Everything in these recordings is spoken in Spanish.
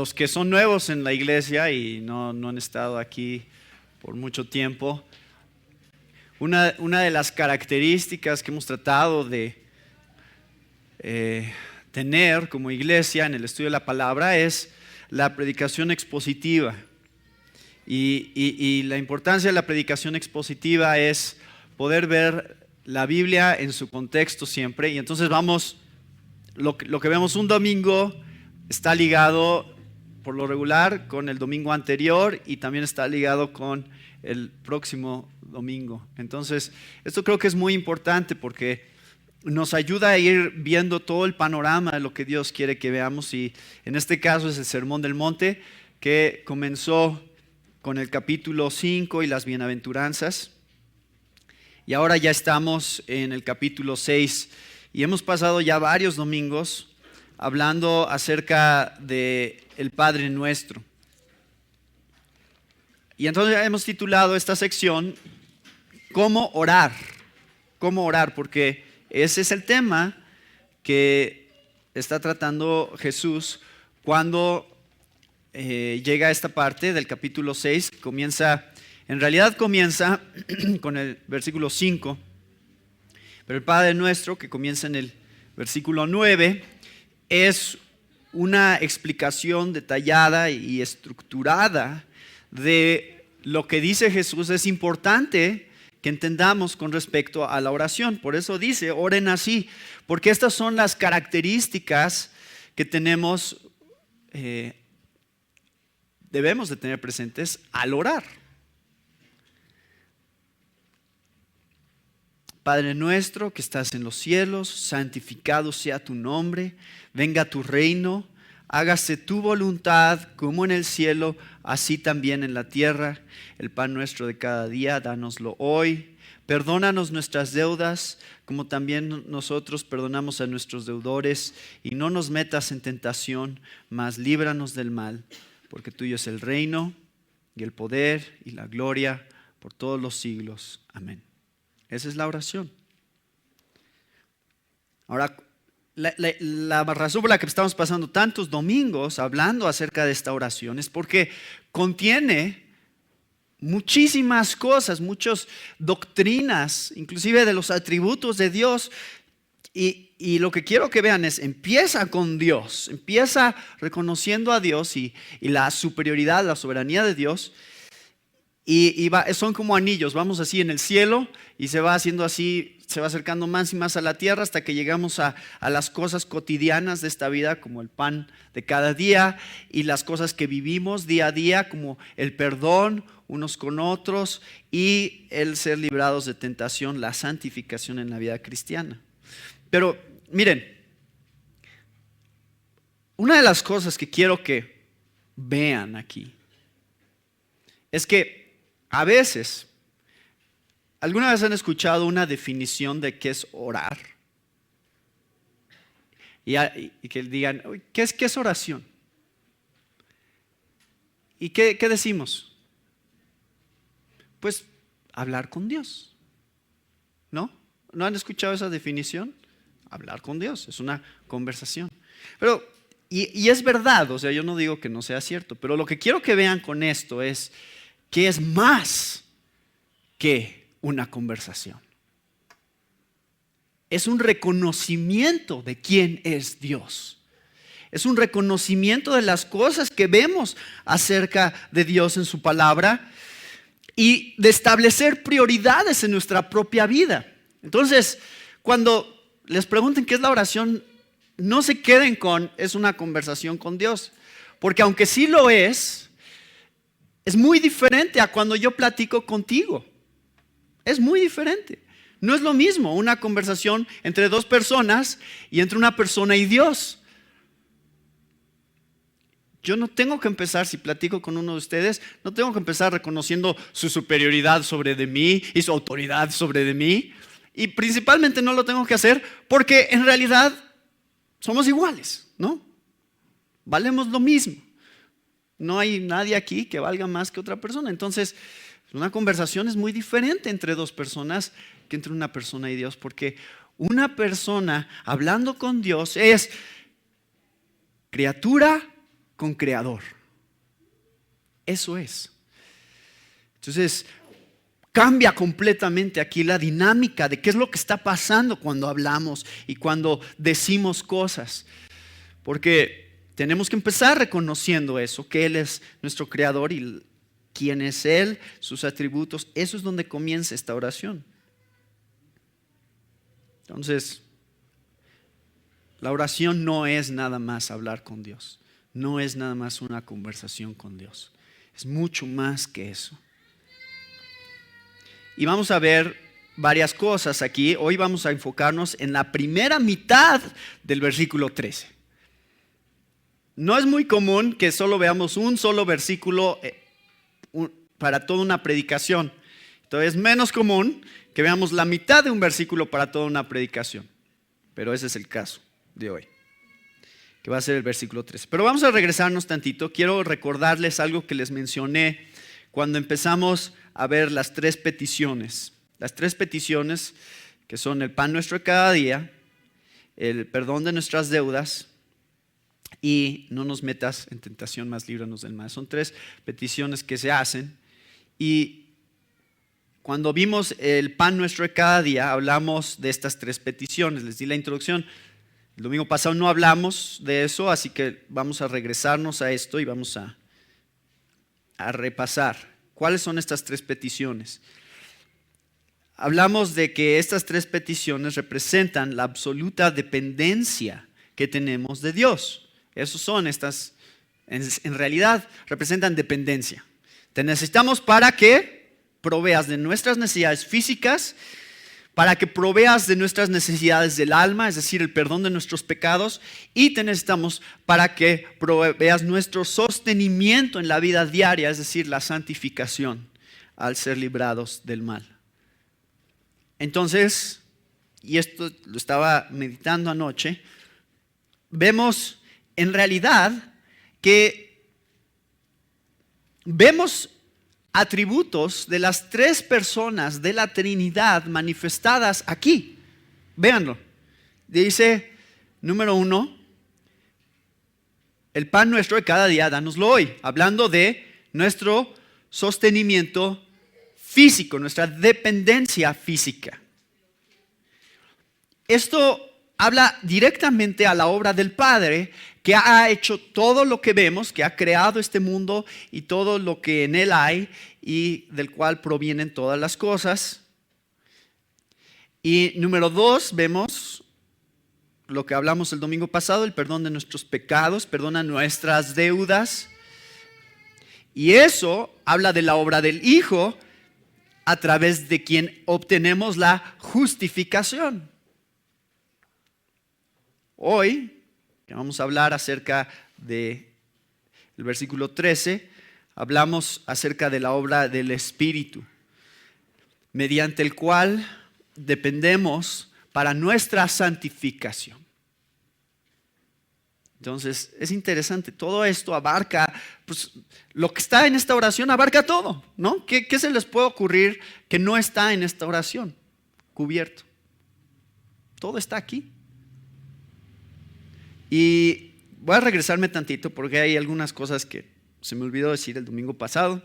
los que son nuevos en la iglesia y no han estado aquí por mucho tiempo, una de las características que hemos tratado de tener como iglesia en el estudio de la palabra es la predicación expositiva. Y la importancia de la predicación expositiva es poder ver la Biblia en su contexto siempre. Y entonces lo que vemos un domingo está ligado por lo regular con el domingo anterior y también está ligado con el próximo domingo. Entonces, esto creo que es muy importante porque nos ayuda a ir viendo todo el panorama de lo que Dios quiere que veamos. Y en este caso es el Sermón del Monte, que comenzó con el capítulo 5 y las bienaventuranzas. Y ahora ya estamos en el capítulo 6 y hemos pasado ya varios domingos hablando acerca de el Padre Nuestro. Y entonces hemos titulado esta sección ¿Cómo orar? ¿Cómo orar? Porque ese es el tema que está tratando Jesús cuando llega a esta parte del capítulo 6. En realidad comienza con el versículo 5, pero el Padre Nuestro, que comienza en el versículo 9, es una explicación detallada y estructurada de lo que dice Jesús. Es importante que entendamos con respecto a la oración. Por eso dice, oren así, porque estas son las características que debemos de tener presentes al orar. Padre nuestro que estás en los cielos, santificado sea tu nombre, venga tu reino, hágase tu voluntad como en el cielo, así también en la tierra. El pan nuestro de cada día, dánoslo hoy. Perdónanos nuestras deudas, como también nosotros perdonamos a nuestros deudores. Y no nos metas en tentación, mas líbranos del mal. Porque tuyo es el reino, y el poder, y la gloria, por todos los siglos. Amén. Esa es la oración. Ahora, la razón por la que estamos pasando tantos domingos hablando acerca de esta oración es porque contiene muchísimas cosas, muchas doctrinas, inclusive de los atributos de Dios. Y lo que quiero que vean es, empieza con Dios, empieza reconociendo a Dios y la superioridad, la soberanía de Dios. Son como anillos, vamos así en el cielo y se va haciendo así, se va acercando más y más a la tierra hasta que llegamos a las cosas cotidianas de esta vida, como el pan de cada día, y las cosas que vivimos día a día, como el perdón unos con otros y el ser librados de tentación, la santificación en la vida cristiana. Pero miren, una de las cosas que quiero que vean aquí es que a veces, ¿alguna vez han escuchado una definición de qué es orar? Y que digan, ¿qué es oración? ¿Y qué decimos? Pues hablar con Dios, ¿no? ¿No han escuchado esa definición? Hablar con Dios, es una conversación. Pero, y es verdad, o sea, yo no digo que no sea cierto, pero lo que quiero que vean con esto es que es más que una conversación. Es un reconocimiento de quién es Dios. Es un reconocimiento de las cosas que vemos acerca de Dios en su palabra y de establecer prioridades en nuestra propia vida. Entonces, cuando les pregunten qué es la oración, no se queden con es una conversación con Dios, porque aunque sí lo es muy diferente a cuando yo platico contigo. Es muy diferente. No es lo mismo una conversación entre dos personas y entre una persona y Dios. Yo no tengo que empezar, si platico con uno de ustedes, no tengo que empezar reconociendo su superioridad sobre de mí y su autoridad sobre de mí. Y principalmente no lo tengo que hacer porque en realidad somos iguales, ¿no? Valemos lo mismo. No hay nadie aquí que valga más que otra persona. Entonces, una conversación es muy diferente entre dos personas que entre una persona y Dios, porque una persona hablando con Dios es criatura con Creador. Eso es. Entonces, cambia completamente aquí la dinámica de qué es lo que está pasando cuando hablamos y cuando decimos cosas. Porque tenemos que empezar reconociendo eso, que Él es nuestro Creador y quién es Él, sus atributos. Eso es donde comienza esta oración. Entonces, la oración no es nada más hablar con Dios. No es nada más una conversación con Dios. Es mucho más que eso. Y vamos a ver varias cosas aquí. Hoy vamos a enfocarnos en la primera mitad del versículo 13. No es muy común que solo veamos un solo versículo para toda una predicación. Entonces es menos común que veamos la mitad de un versículo para toda una predicación. Pero ese es el caso de hoy, que va a ser el versículo 13. Pero vamos a regresarnos tantito. Quiero recordarles algo que les mencioné cuando empezamos a ver las tres peticiones. Las tres peticiones que son el pan nuestro de cada día, el perdón de nuestras deudas y no nos metas en tentación, mas líbranos del mal. Son tres peticiones que se hacen. Y cuando vimos el pan nuestro de cada día, hablamos de estas tres peticiones. Les di la introducción. El domingo pasado no hablamos de eso, así que vamos a regresarnos a esto y vamos a repasar. ¿Cuáles son estas tres peticiones? Hablamos de que estas tres peticiones representan la absoluta dependencia que tenemos de Dios. Esos son estas, en realidad representan dependencia. Te necesitamos para que proveas de nuestras necesidades físicas, para que proveas de nuestras necesidades del alma, es decir, el perdón de nuestros pecados, y te necesitamos para que proveas nuestro sostenimiento en la vida diaria, es decir, la santificación al ser librados del mal. Entonces, y esto lo estaba meditando anoche, vemos en realidad que vemos atributos de las tres personas de la Trinidad manifestadas aquí. Véanlo. Dice, número 1, el pan nuestro de cada día, dánoslo hoy. Hablando de nuestro sostenimiento físico, nuestra dependencia física. Esto habla directamente a la obra del Padre, que ha hecho todo lo que vemos, que ha creado este mundo y todo lo que en él hay y del cual provienen todas las cosas. Y número 2, vemos lo que hablamos el domingo pasado, el perdón de nuestros pecados, perdona nuestras deudas. Y eso habla de la obra del Hijo, a través de quien obtenemos la justificación. Hoy vamos a hablar acerca del versículo 13, hablamos acerca de la obra del Espíritu, mediante el cual dependemos para nuestra santificación. Entonces es interesante, todo esto abarca, pues lo que está en esta oración abarca todo, ¿no? ¿Qué se les puede ocurrir que no está en esta oración cubierto? Todo está aquí. Y voy a regresarme tantito porque hay algunas cosas que se me olvidó decir el domingo pasado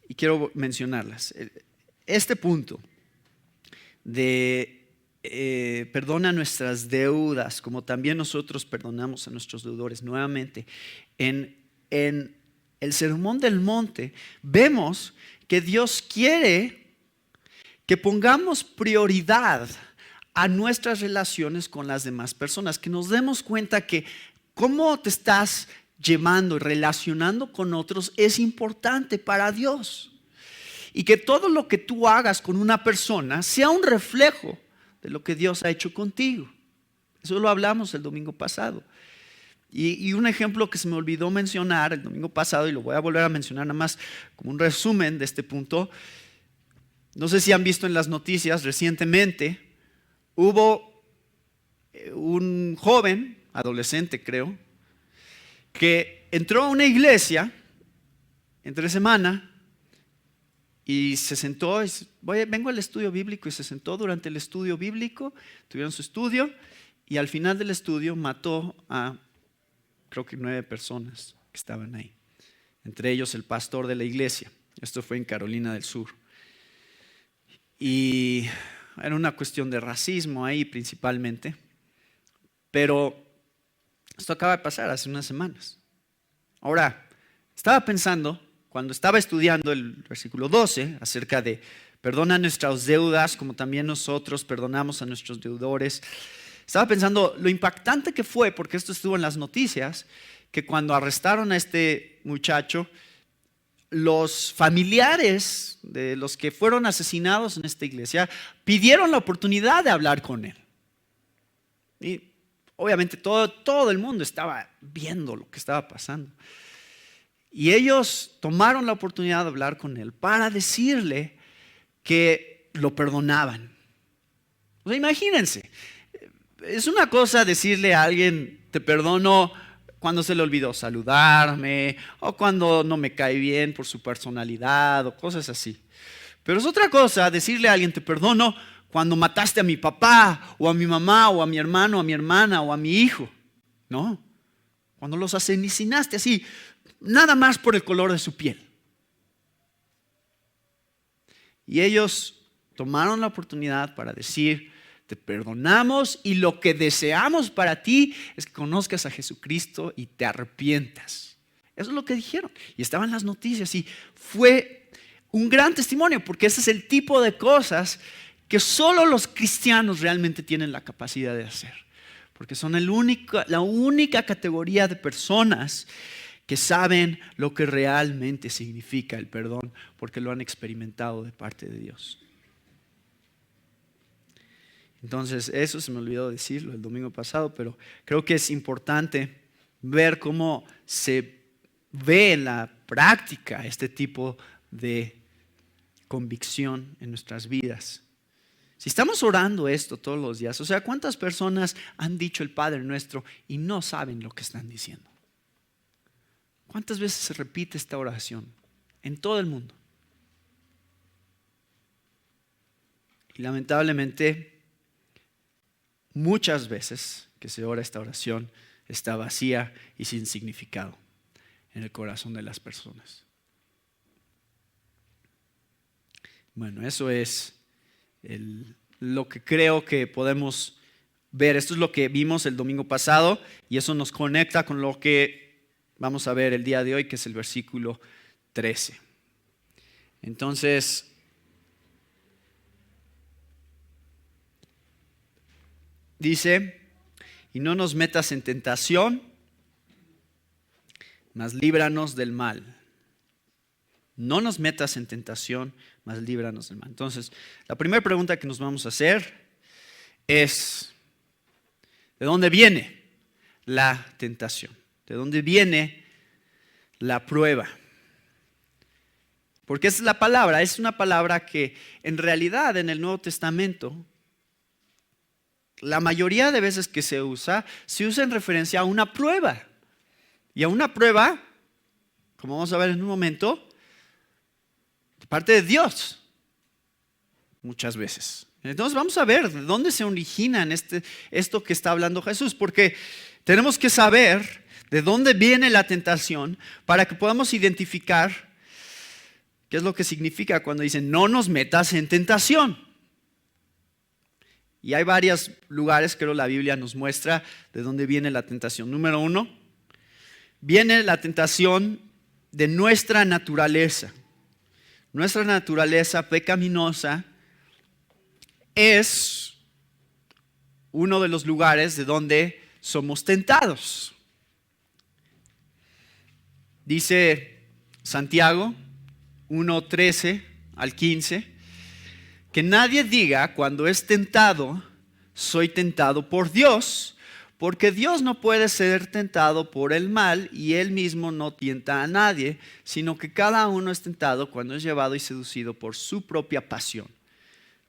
y quiero mencionarlas. Este punto de perdona nuestras deudas, como también nosotros perdonamos a nuestros deudores. Nuevamente, en el Sermón del Monte vemos que Dios quiere que pongamos prioridad a nuestras relaciones con las demás personas, que nos demos cuenta que cómo te estás llevando y relacionando con otros es importante para Dios, y que todo lo que tú hagas con una persona sea un reflejo de lo que Dios ha hecho contigo. Eso lo hablamos el domingo pasado. Y un ejemplo que se me olvidó mencionar el domingo pasado, y lo voy a volver a mencionar nada más como un resumen de este punto. No sé si han visto en las noticias recientemente, hubo un joven, adolescente creo, que entró a una iglesia entre semana y se sentó, y vengo al estudio bíblico, y se sentó durante el estudio bíblico, tuvieron su estudio y al final del estudio mató a creo que 9 personas que estaban ahí. Entre ellos el pastor de la iglesia. Esto fue en Carolina del Sur. Y era una cuestión de racismo ahí principalmente. Pero esto acaba de pasar hace unas semanas. Ahora, estaba pensando, cuando estaba estudiando el versículo 12, acerca de perdona nuestras deudas, como también nosotros perdonamos a nuestros deudores. Estaba pensando lo impactante que fue, porque esto estuvo en las noticias, que cuando arrestaron a este muchacho, los familiares de los que fueron asesinados en esta iglesia pidieron la oportunidad de hablar con él. Y obviamente todo el mundo estaba viendo lo que estaba pasando. Y ellos tomaron la oportunidad de hablar con él para decirle que lo perdonaban. O sea, imagínense, es una cosa decirle a alguien, te perdono cuando se le olvidó saludarme, o cuando no me cae bien por su personalidad, o cosas así. Pero es otra cosa decirle a alguien, te perdono cuando mataste a mi papá, o a mi mamá, o a mi hermano, o a mi hermana, o a mi hijo. No, cuando los asesinaste así, nada más por el color de su piel. Y ellos tomaron la oportunidad para decir, te perdonamos y lo que deseamos para ti es que conozcas a Jesucristo y te arrepientas. Eso es lo que dijeron. Y estaban las noticias y fue un gran testimonio, porque ese es el tipo de cosas que solo los cristianos realmente tienen la capacidad de hacer. Porque son la única categoría de personas que saben lo que realmente significa el perdón, porque lo han experimentado de parte de Dios. Entonces, eso se me olvidó decirlo el domingo pasado, pero creo que es importante ver cómo se ve en la práctica este tipo de convicción en nuestras vidas. Si estamos orando esto todos los días, o sea, ¿cuántas personas han dicho el Padre Nuestro y no saben lo que están diciendo? ¿Cuántas veces se repite esta oración en todo el mundo? Y lamentablemente, muchas veces que se ora esta oración está vacía y sin significado en el corazón de las personas. Bueno, eso es lo que creo que podemos ver. Esto es lo que vimos el domingo pasado y eso nos conecta con lo que vamos a ver el día de hoy, que es el versículo 13. Entonces, dice, y no nos metas en tentación, mas líbranos del mal. No nos metas en tentación, mas líbranos del mal. Entonces, la primera pregunta que nos vamos a hacer es, ¿de dónde viene la tentación? ¿De dónde viene la prueba? Porque es una palabra que en realidad en el Nuevo Testamento, la mayoría de veces que se usa en referencia a una prueba. Y a una prueba, como vamos a ver en un momento, de parte de Dios, muchas veces. Entonces vamos a ver de dónde se origina en esto que está hablando Jesús, porque tenemos que saber de dónde viene la tentación para que podamos identificar qué es lo que significa cuando dicen no nos metas en tentación. Y hay varios lugares, creo la Biblia nos muestra de dónde viene la tentación. Número 1, viene la tentación de nuestra naturaleza. Nuestra naturaleza pecaminosa es uno de los lugares de donde somos tentados. Dice Santiago 1:13 al 15, que nadie diga cuando es tentado, soy tentado por Dios, porque Dios no puede ser tentado por el mal y Él mismo no tienta a nadie, sino que cada uno es tentado cuando es llevado y seducido por su propia pasión.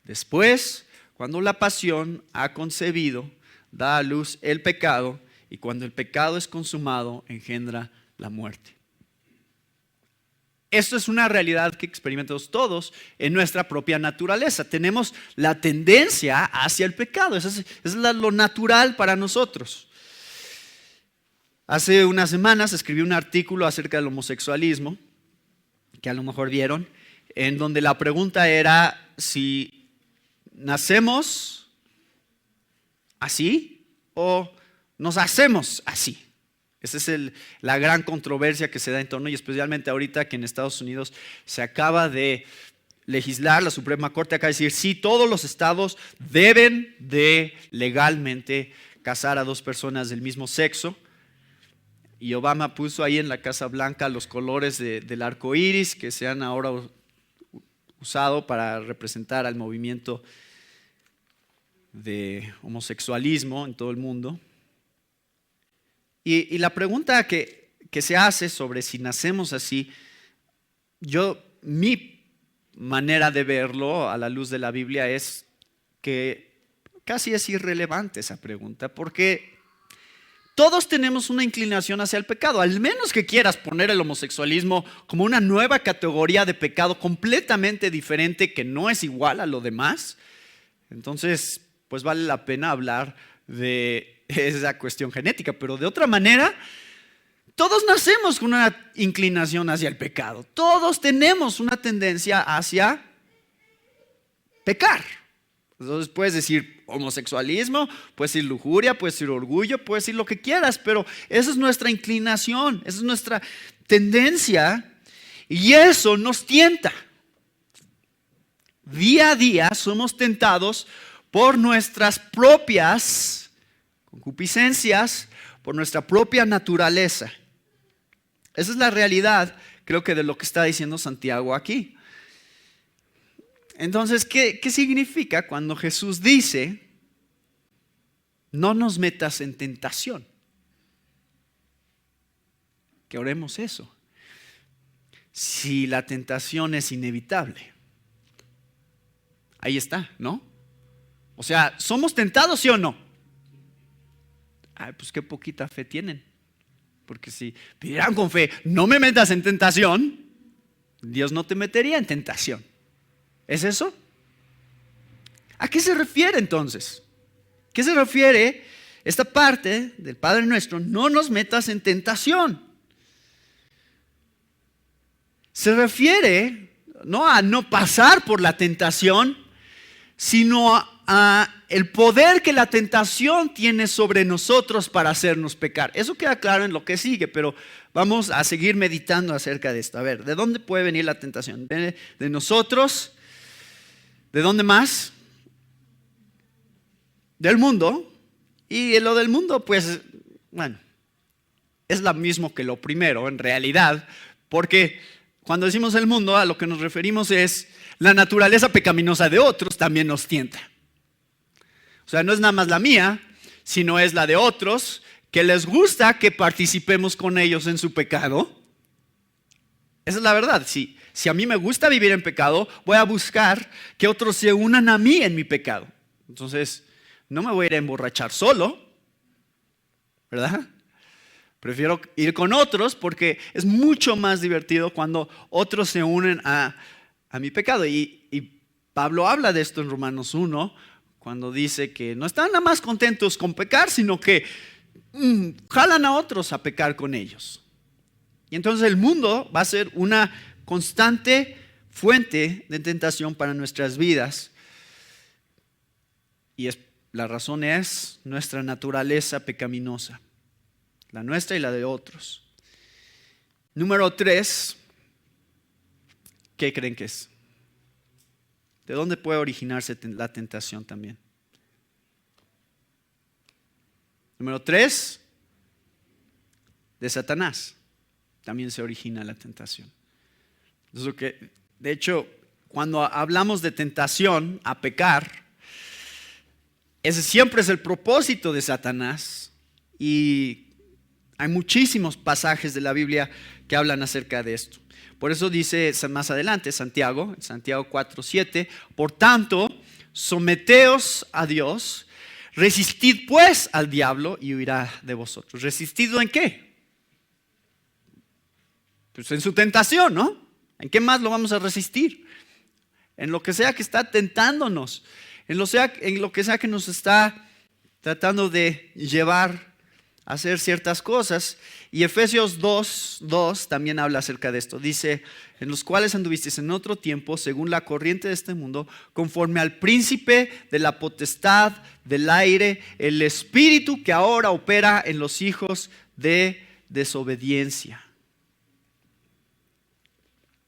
Después, cuando la pasión ha concebido, da a luz el pecado, y cuando el pecado es consumado, engendra la muerte. Esto es una realidad que experimentamos todos en nuestra propia naturaleza. Tenemos la tendencia hacia el pecado. Eso es lo natural para nosotros. Hace unas semanas escribí un artículo acerca del homosexualismo, que a lo mejor vieron, en donde la pregunta era si nacemos así o nos hacemos así. Esa es la gran controversia que se da en torno, y especialmente ahorita que en Estados Unidos se acaba de legislar, la Suprema Corte acaba de decir, sí, todos los estados deben de legalmente casar a dos personas del mismo sexo. Y Obama puso ahí en la Casa Blanca los colores del arco iris que se han ahora usado para representar al movimiento de homosexualismo en todo el mundo. Y la pregunta que se hace sobre si nacemos así, mi manera de verlo a la luz de la Biblia es que casi es irrelevante esa pregunta, porque todos tenemos una inclinación hacia el pecado, al menos que quieras poner el homosexualismo como una nueva categoría de pecado completamente diferente que no es igual a lo demás. Entonces, pues vale la pena hablar de esa cuestión genética, pero de otra manera, todos nacemos con una inclinación hacia el pecado. Todos tenemos una tendencia hacia pecar. Entonces puedes decir homosexualismo, puedes decir lujuria, puedes decir orgullo, puedes decir lo que quieras, pero esa es nuestra inclinación, esa es nuestra tendencia y eso nos tienta. Día a día somos tentados por nuestras propias concupiscencias, por nuestra propia naturaleza. Esa es la realidad, creo que de lo que está diciendo Santiago aquí. Entonces, ¿qué significa cuando Jesús dice, no nos metas en tentación? Que oremos eso. Si la tentación es inevitable. Ahí está, ¿no? O sea, ¿somos tentados, sí o no? Ay, pues qué poquita fe tienen. Porque si pidieran con fe, no me metas en tentación, Dios no te metería en tentación. ¿Es eso? ¿A qué se refiere entonces? ¿Qué se refiere esta parte del Padre Nuestro? No nos metas en tentación. Se refiere no a no pasar por la tentación, sino a el poder que la tentación tiene sobre nosotros para hacernos pecar. Eso queda claro en lo que sigue, pero vamos a seguir meditando acerca de esto. A ver, ¿de dónde puede venir la tentación? De nosotros. ¿De dónde más? Del mundo. Y lo del mundo, pues, bueno, es lo mismo que lo primero, en realidad, porque cuando decimos el mundo, a lo que nos referimos es la naturaleza pecaminosa de otros también nos tienta. O sea, no es nada más la mía, sino es la de otros que les gusta que participemos con ellos en su pecado. Esa es la verdad. Si a mí me gusta vivir en pecado, voy a buscar que otros se unan a mí en mi pecado. Entonces, no me voy a ir a emborrachar solo, ¿verdad? Prefiero ir con otros porque es mucho más divertido cuando otros se unen a mi pecado. Y Pablo habla de esto en Romanos 1, cuando dice que no están nada más contentos con pecar, sino que jalan a otros a pecar con ellos. Y entonces el mundo va a ser una constante fuente de tentación para nuestras vidas. Y la razón es nuestra naturaleza pecaminosa, la nuestra y la de otros. Número 3, ¿qué creen que es? ¿De dónde puede originarse la tentación también? Número 3, de Satanás también se origina la tentación. De hecho, cuando hablamos de tentación a pecar, ese siempre es el propósito de Satanás. Y hay muchísimos pasajes de la Biblia que hablan acerca de esto. Por eso dice más adelante Santiago 4:7, por tanto, someteos a Dios, resistid pues al diablo y huirá de vosotros. ¿Resistido en qué? Pues en su tentación, ¿no? ¿En qué más lo vamos a resistir? En lo que sea que está tentándonos, en lo que sea que nos está tratando de llevar hacer ciertas cosas. Y Efesios 2:2 también habla acerca de esto. Dice, en los cuales anduvisteis en otro tiempo, según la corriente de este mundo, conforme al príncipe de la potestad del aire, el espíritu que ahora opera en los hijos de desobediencia.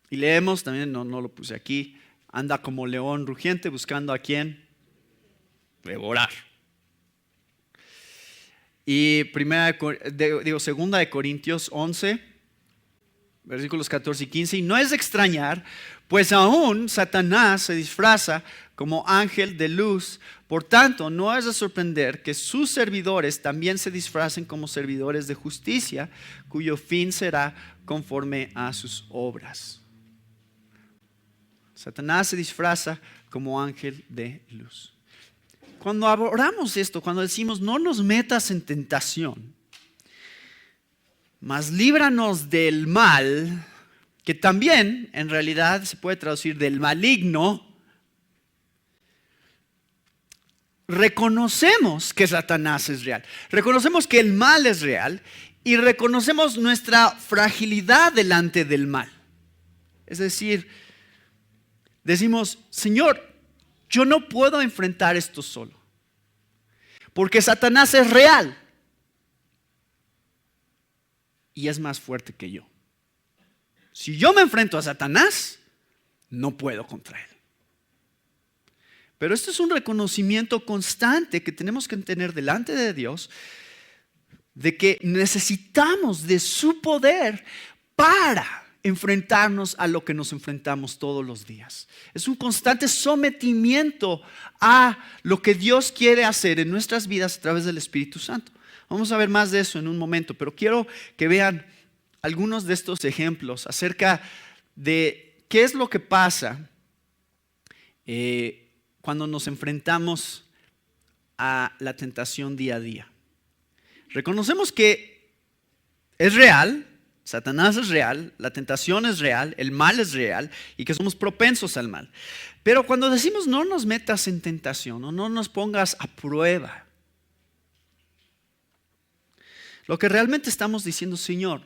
Y leemos, también no lo puse aquí, anda como león rugiente buscando a quien devorar. Y segunda de Corintios 11, versículos 14 y 15. Y no es de extrañar, pues aún Satanás se disfraza como ángel de luz. Por tanto, no es de sorprender que sus servidores también se disfracen como servidores de justicia, cuyo fin será conforme a sus obras. Satanás se disfraza como ángel de luz. Cuando abordamos esto, cuando decimos no nos metas en tentación, mas líbranos del mal, que también en realidad se puede traducir del maligno, reconocemos que Satanás es real, reconocemos que el mal es real y reconocemos nuestra fragilidad delante del mal. Es decir, decimos, Señor, yo no puedo enfrentar esto solo, porque Satanás es real y es más fuerte que yo. Si yo me enfrento a Satanás, no puedo contra él. Pero esto es un reconocimiento constante que tenemos que tener delante de Dios, de que necesitamos de su poder para enfrentarnos a lo que nos enfrentamos todos los días. Es un constante sometimiento a lo que Dios quiere hacer en nuestras vidas a través del Espíritu Santo. Vamos a ver más de eso en un momento, pero quiero que vean algunos de estos ejemplos acerca de qué es lo que pasa cuando nos enfrentamos a la tentación día a día. Reconocemos que es real, Satanás es real, la tentación es real, el mal es real y que somos propensos al mal. Pero cuando decimos no nos metas en tentación o no nos pongas a prueba, lo que realmente estamos diciendo, Señor,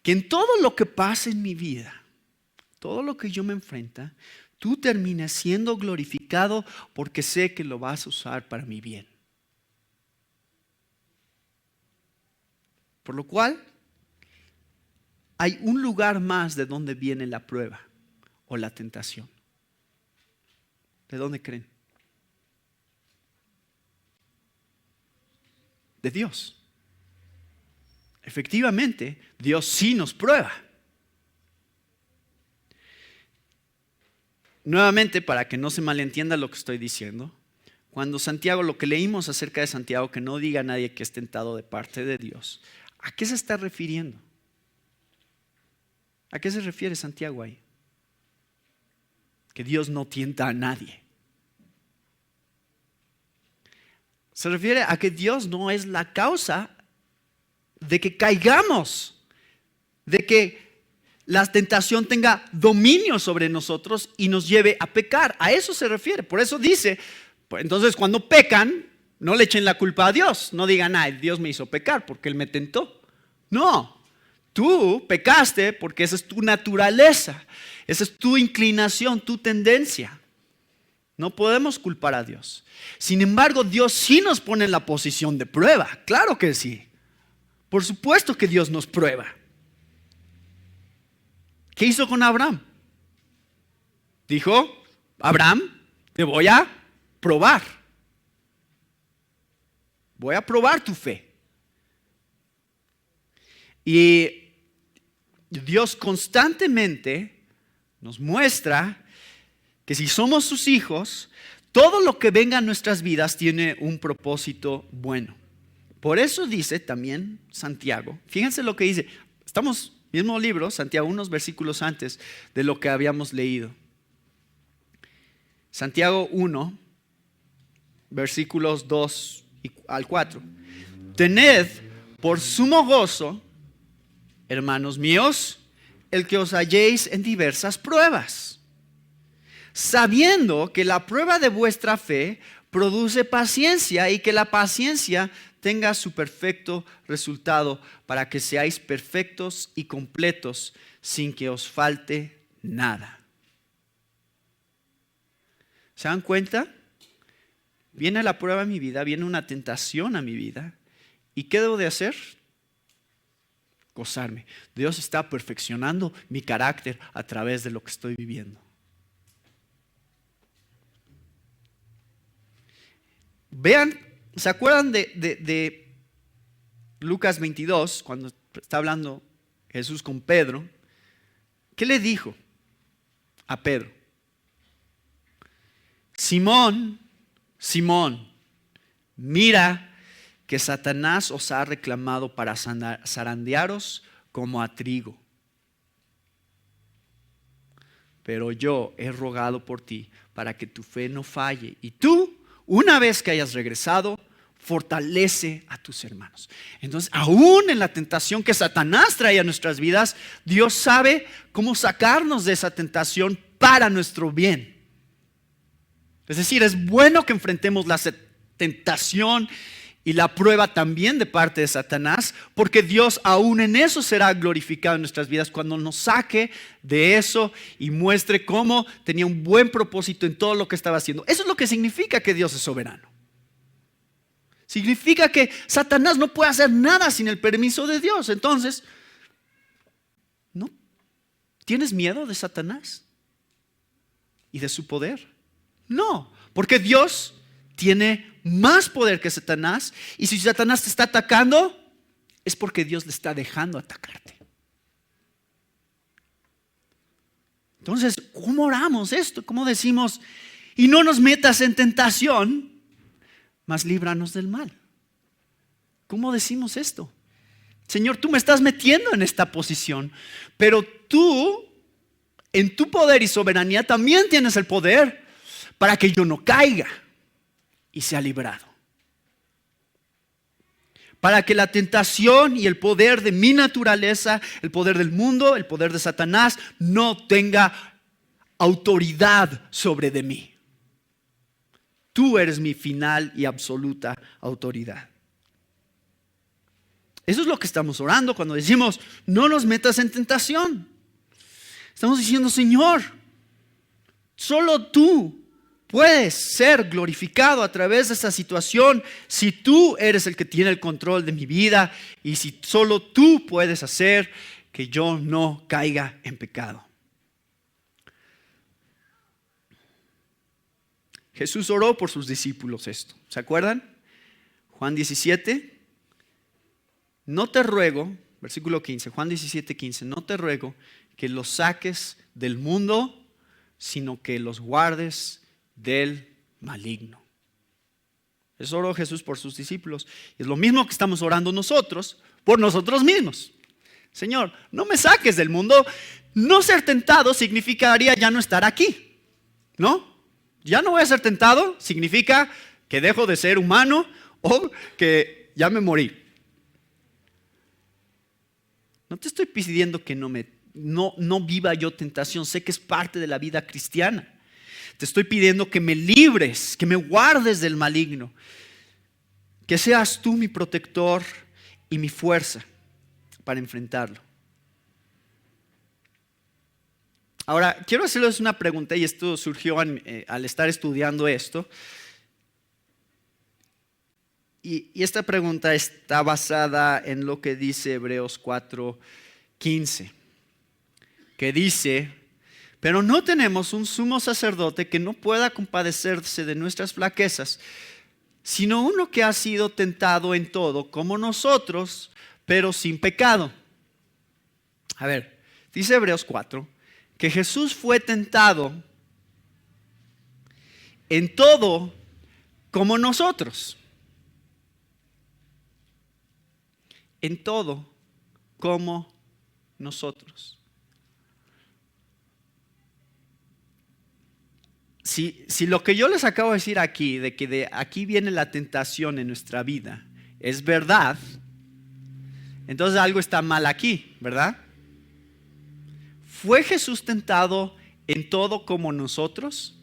que en todo lo que pase en mi vida, todo lo que yo me enfrenta, tú termines siendo glorificado porque sé que lo vas a usar para mi bien. Por lo cual, hay un lugar más de donde viene la prueba o la tentación. ¿De dónde creen? De Dios. Efectivamente, Dios sí nos prueba. Nuevamente, para que no se malentienda lo que estoy diciendo, cuando Santiago, lo que leímos acerca de Santiago, que no diga a nadie que es tentado de parte de Dios, ¿a qué se está refiriendo? ¿A qué se refiere Santiago ahí? Que Dios no tienta a nadie. Se refiere a que Dios no es la causa de que caigamos, de que la tentación tenga dominio sobre nosotros y nos lleve a pecar. A eso se refiere. Por eso dice, pues entonces cuando pecan, no le echen la culpa a Dios. No digan, ay, Dios me hizo pecar porque Él me tentó. No, tú pecaste porque esa es tu naturaleza, esa es tu inclinación, tu tendencia. No podemos culpar a Dios. Sin embargo, Dios sí nos pone en la posición de prueba. Claro que sí. Por supuesto que Dios nos prueba. ¿Qué hizo con Abraham? Dijo, Abraham, te voy a probar. Voy a probar tu fe. Y Dios constantemente nos muestra que si somos sus hijos, todo lo que venga a nuestras vidas tiene un propósito bueno. Por eso dice también Santiago, fíjense lo que dice, estamos mismo libro, Santiago, unos versículos antes de lo que habíamos leído. Santiago 1, versículos 2 al 4. Tened por sumo gozo, hermanos míos, el que os halléis en diversas pruebas, sabiendo que la prueba de vuestra fe produce paciencia y que la paciencia tenga su perfecto resultado para que seáis perfectos y completos sin que os falte nada. ¿Se dan cuenta? Viene la prueba a mi vida, viene una tentación a mi vida. ¿Y qué debo de hacer? Gozarme. Dios está perfeccionando mi carácter a través de lo que estoy viviendo. Vean, ¿se acuerdan de Lucas 22, cuando está hablando Jesús con Pedro? ¿Qué le dijo a Pedro? Simón, Simón, mira que Satanás os ha reclamado para zarandearos como a trigo. Pero yo he rogado por ti para que tu fe no falle. Y tú, una vez que hayas regresado, fortalece a tus hermanos. Entonces, aún en la tentación que Satanás trae a nuestras vidas, Dios sabe cómo sacarnos de esa tentación para nuestro bien. Es decir, es bueno que enfrentemos la tentación y la prueba también de parte de Satanás, porque Dios aún en eso será glorificado en nuestras vidas cuando nos saque de eso y muestre cómo tenía un buen propósito en todo lo que estaba haciendo. Eso es lo que significa que Dios es soberano. Significa que Satanás no puede hacer nada sin el permiso de Dios. Entonces, ¿no tienes miedo de Satanás y de su poder? No, porque Dios tiene más poder que Satanás, y si Satanás te está atacando, es porque Dios le está dejando atacarte. Entonces, ¿cómo oramos esto? ¿Cómo decimos, y no nos metas en tentación, mas líbranos del mal? ¿Cómo decimos esto? Señor, tú me estás metiendo en esta posición, pero tú, en tu poder y soberanía, también tienes el poder para que yo no caiga y sea librado. Para que la tentación y el poder de mi naturaleza, el poder del mundo, el poder de Satanás, no tenga autoridad sobre de mí. Tú eres mi final y absoluta autoridad. Eso es lo que estamos orando cuando decimos, no nos metas en tentación. Estamos diciendo, Señor, solo tú puedes ser glorificado a través de esta situación si tú eres el que tiene el control de mi vida y si solo tú puedes hacer que yo no caiga en pecado. Jesús oró por sus discípulos esto. ¿Se acuerdan? Juan 17. No te ruego, versículo 15, Juan 17, 15, no te ruego que los saques del mundo, sino que los guardes del maligno. Eso oró Jesús por sus discípulos. Es lo mismo que estamos orando nosotros por nosotros mismos. Señor, no me saques del mundo. No ser tentado significaría ya no estar aquí, ¿no? Ya no voy a ser tentado significa que dejo de ser humano o que ya me morí. No te estoy pidiendo que no viva yo tentación. Sé que es parte de la vida cristiana. Te estoy pidiendo que me libres, que me guardes del maligno. Que seas tú mi protector y mi fuerza para enfrentarlo. Ahora, quiero hacerles una pregunta, y esto surgió al estar estudiando esto. Y esta pregunta está basada en lo que dice Hebreos 4:15, que dice: pero no tenemos un sumo sacerdote que no pueda compadecerse de nuestras flaquezas, sino uno que ha sido tentado en todo como nosotros, pero sin pecado. A ver, dice Hebreos 4, que Jesús fue tentado en todo como nosotros. En todo como nosotros. Si lo que yo les acabo de decir aquí, de que de aquí viene la tentación en nuestra vida, es verdad, entonces algo está mal aquí, ¿verdad? ¿Fue Jesús tentado en todo como nosotros?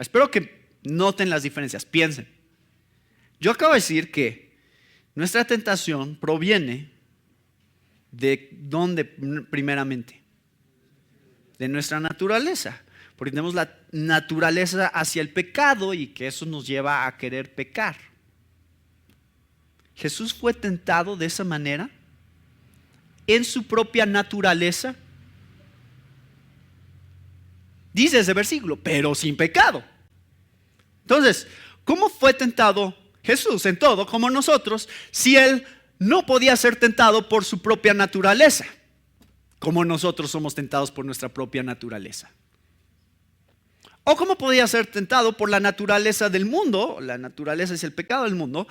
Espero que noten las diferencias, piensen. Yo acabo de decir que nuestra tentación proviene ¿de dónde primeramente? De nuestra naturaleza. Porque tenemos la naturaleza hacia el pecado y que eso nos lleva a querer pecar. Jesús fue tentado de esa manera en su propia naturaleza. Dice ese versículo, pero sin pecado. Entonces, ¿cómo fue tentado Jesús en todo como nosotros si Él no podía ser tentado por su propia naturaleza, como nosotros somos tentados por nuestra propia naturaleza? ¿O cómo podía ser tentado por la naturaleza del mundo? La naturaleza es el pecado del mundo,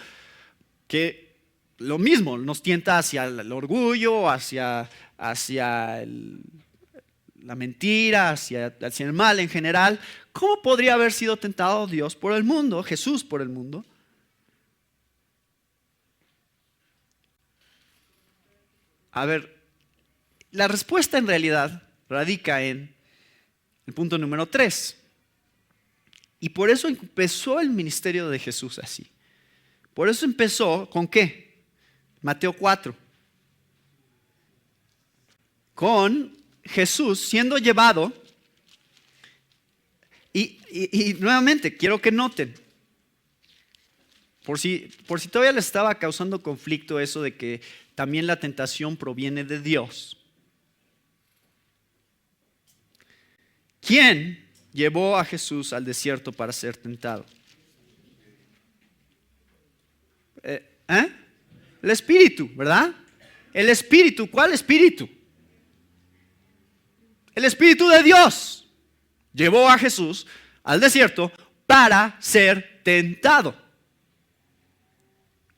que lo mismo nos tienta hacia el orgullo, hacia la mentira, hacia el mal en general. ¿Cómo podría haber sido tentado Dios por el mundo, Jesús por el mundo? A ver, la respuesta en realidad radica en el punto número 3. Y por eso empezó el ministerio de Jesús así. Por eso empezó ¿con qué? Mateo 4. Con Jesús siendo llevado. Y nuevamente quiero que noten, por si todavía les estaba causando conflicto eso de que también la tentación proviene de Dios. ¿Quién llevó a Jesús al desierto para ser tentado? El Espíritu, ¿verdad? El Espíritu, ¿cuál Espíritu? El Espíritu de Dios llevó a Jesús al desierto para ser tentado.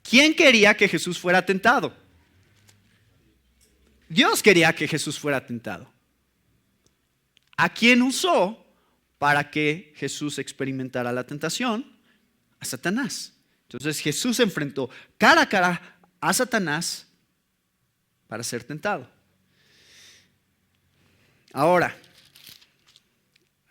¿Quién quería que Jesús fuera tentado? Dios quería que Jesús fuera tentado. ¿A quién usó para que Jesús experimentara la tentación? A Satanás. Entonces Jesús se enfrentó cara a cara a Satanás para ser tentado. Ahora,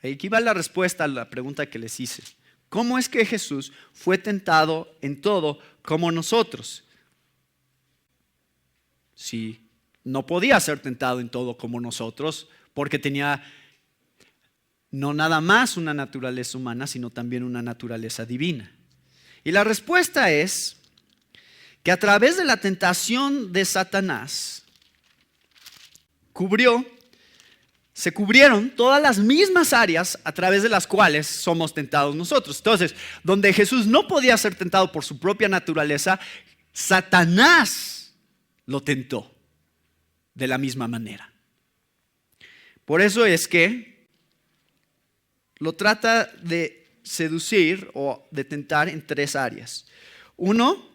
aquí va la respuesta a la pregunta que les hice. ¿Cómo es que Jesús fue tentado en todo como nosotros? Si no podía ser tentado en todo como nosotros, porque tenía no nada más una naturaleza humana, sino también una naturaleza divina. Y la respuesta es que a través de la tentación de Satanás se cubrieron todas las mismas áreas a través de las cuales somos tentados nosotros. Entonces, donde Jesús no podía ser tentado por su propia naturaleza, Satanás lo tentó de la misma manera. Por eso es que lo trata de seducir o de tentar en 3 áreas. 1,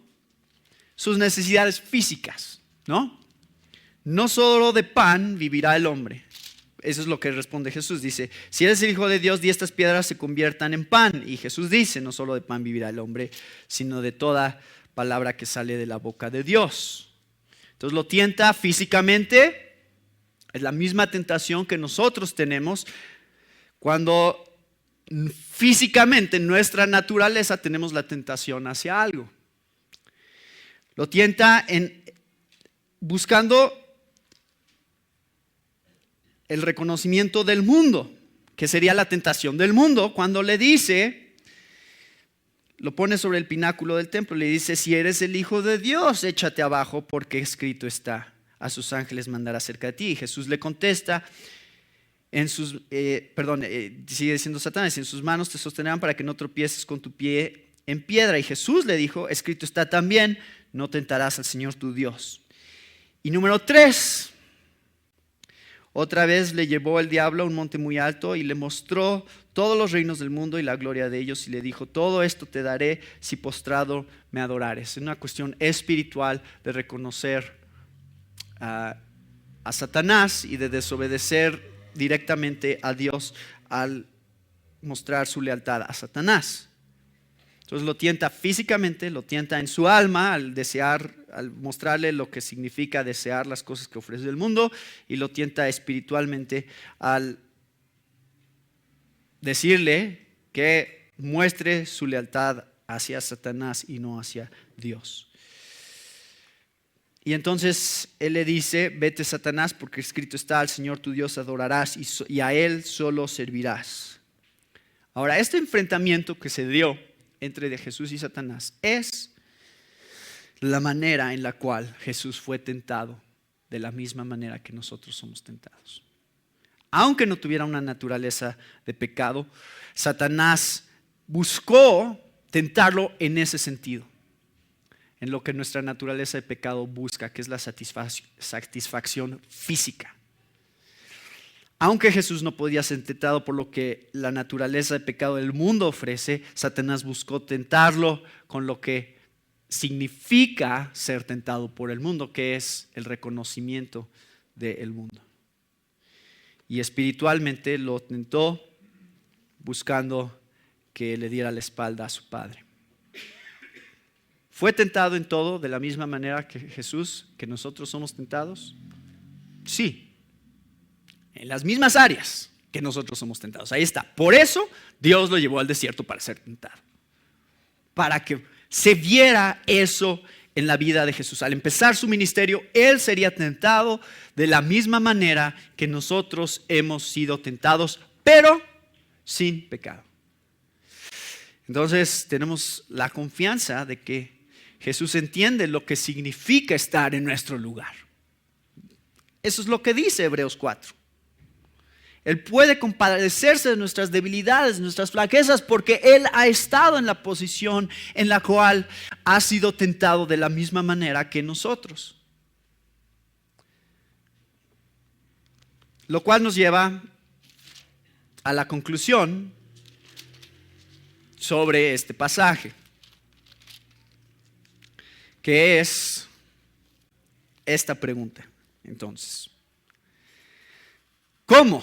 sus necesidades físicas, ¿no? No solo de pan vivirá el hombre. Eso es lo que responde Jesús. Dice, si eres el Hijo de Dios, di estas piedras se conviertan en pan. Y Jesús dice, no solo de pan vivirá el hombre, sino de toda palabra que sale de la boca de Dios. Entonces lo tienta físicamente. Es la misma tentación que nosotros tenemos cuando físicamente en nuestra naturaleza tenemos la tentación hacia algo. Lo tienta buscando el reconocimiento del mundo, que sería la tentación del mundo, cuando le dice, lo pone sobre el pináculo del templo, le dice, si eres el Hijo de Dios, échate abajo, porque escrito está, a sus ángeles mandará cerca de ti. Y Jesús le contesta, sigue diciendo Satanás, en sus manos te sostendrán para que no tropieces con tu pie en piedra. Y Jesús le dijo, escrito está también, no tentarás al Señor tu Dios. Y número 3, otra vez le llevó el diablo a un monte muy alto y le mostró todos los reinos del mundo y la gloria de ellos y le dijo, todo esto te daré si postrado me adorares. Es una cuestión espiritual de reconocer a Satanás y de desobedecer directamente a Dios al mostrar su lealtad a Satanás. Entonces lo tienta físicamente, lo tienta en su alma al desear, al mostrarle lo que significa desear las cosas que ofrece el mundo, y lo tienta espiritualmente al decirle que muestre su lealtad hacia Satanás y no hacia Dios. Y entonces él le dice: vete, Satanás, porque escrito está: al Señor tu Dios adorarás y a Él solo servirás. Ahora, este enfrentamiento que se dio entre de Jesús y Satanás es la manera en la cual Jesús fue tentado, de la misma manera que nosotros somos tentados. Aunque no tuviera una naturaleza de pecado, Satanás buscó tentarlo en ese sentido, en lo que nuestra naturaleza de pecado busca, que es la satisfacción física. Aunque Jesús no podía ser tentado por lo que la naturaleza de pecado del mundo ofrece, Satanás buscó tentarlo con lo que significa ser tentado por el mundo, que es el reconocimiento del mundo. Y espiritualmente lo tentó buscando que le diera la espalda a su Padre. ¿Fue tentado en todo de la misma manera que Jesús, que nosotros somos tentados? Sí, en las mismas áreas que nosotros somos tentados. Ahí está. Por eso Dios lo llevó al desierto para ser tentado, para que se viera eso en la vida de Jesús. Al empezar su ministerio, Él sería tentado de la misma manera que nosotros hemos sido tentados, pero sin pecado. Entonces tenemos la confianza de que Jesús entiende lo que significa estar en nuestro lugar. Eso es lo que dice Hebreos 4. Él puede compadecerse de nuestras debilidades, nuestras flaquezas, porque Él ha estado en la posición en la cual ha sido tentado de la misma manera que nosotros. Lo cual nos lleva a la conclusión sobre este pasaje, que es esta pregunta. Entonces, ¿cómo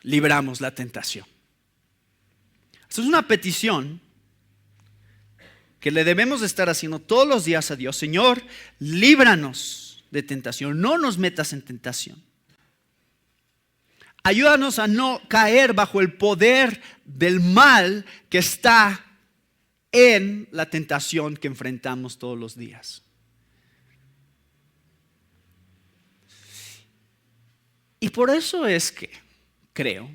libramos la tentación? Esto es una petición que le debemos estar haciendo todos los días a Dios. Señor, líbranos de tentación, no nos metas en tentación. Ayúdanos a no caer bajo el poder del mal que está en la tentación que enfrentamos todos los días. Y por eso es que creo,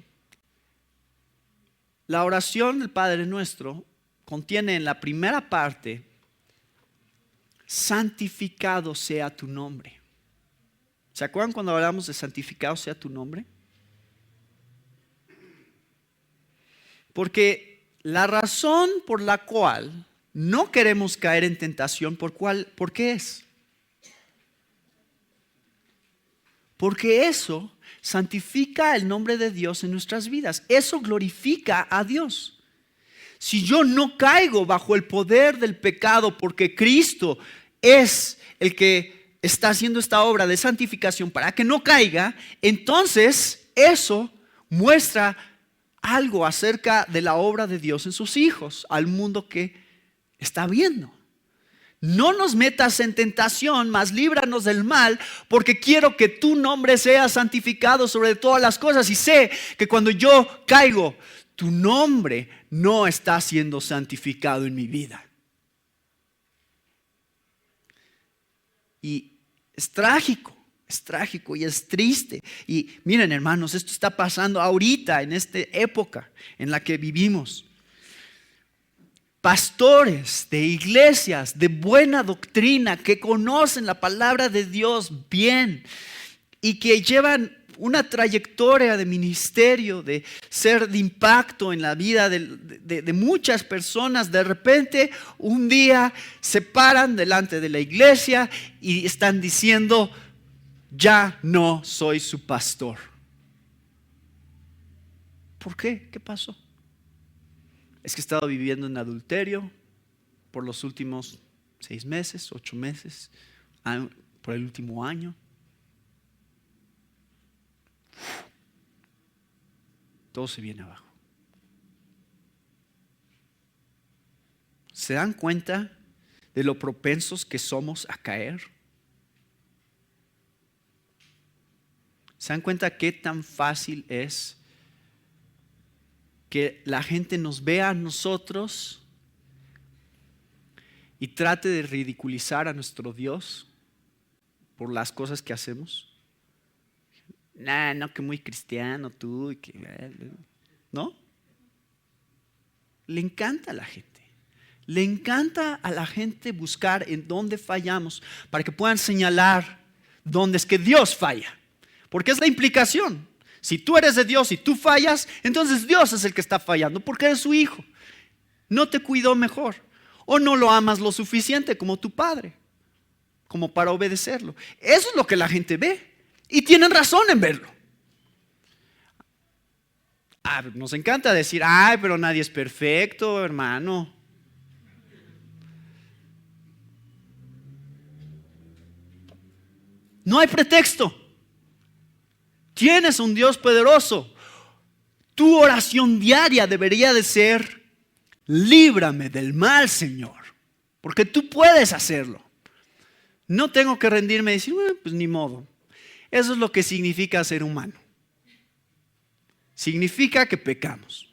la oración del Padre Nuestro contiene en la primera parte: santificado sea tu nombre. ¿Se acuerdan cuando hablamos de santificado sea tu nombre? Porque la razón por la cual no queremos caer en tentación, ¿por qué es? Porque eso santifica el nombre de Dios en nuestras vidas. Eso glorifica a Dios. Si yo no caigo bajo el poder del pecado, porque Cristo es el que está haciendo esta obra de santificación para que no caiga, entonces eso muestra algo acerca de la obra de Dios en sus hijos, al mundo que está viendo. No nos metas en tentación, mas líbranos del mal, porque quiero que tu nombre sea santificado sobre todas las cosas. Y sé que cuando yo caigo, tu nombre no está siendo santificado en mi vida. Y es trágico y es triste. Y miren, hermanos, esto está pasando ahorita en esta época en la que vivimos. Pastores de iglesias de buena doctrina que conocen la palabra de Dios bien y que llevan una trayectoria de ministerio, de ser de impacto en la vida de muchas personas, de repente un día se paran delante de la iglesia y están diciendo: ya no soy su pastor. ¿Por qué? ¿Qué pasó? Es que he estado viviendo en adulterio por los últimos 6 meses, 8 meses, por el último año. Todo se viene abajo. ¿Se dan cuenta de lo propensos que somos a caer? ¿Se dan cuenta qué tan fácil es que la gente nos vea a nosotros y trate de ridiculizar a nuestro Dios por las cosas que hacemos? Nah, no, que muy cristiano tú. ¿No? Le encanta a la gente. Le encanta a la gente buscar en dónde fallamos para que puedan señalar dónde es que Dios falla. Porque es la implicación. Si tú eres de Dios y tú fallas, entonces Dios es el que está fallando porque eres su hijo. No te cuidó mejor o no lo amas lo suficiente como tu padre, como para obedecerlo. Eso es lo que la gente ve y tienen razón en verlo. Nos encanta decir, ay, pero nadie es perfecto, hermano. No hay pretexto. Tienes un Dios poderoso. Tu oración diaria debería de ser: líbrame del mal, Señor, porque tú puedes hacerlo. No tengo que rendirme y decir, pues ni modo. Eso es lo que significa ser humano. Significa que pecamos.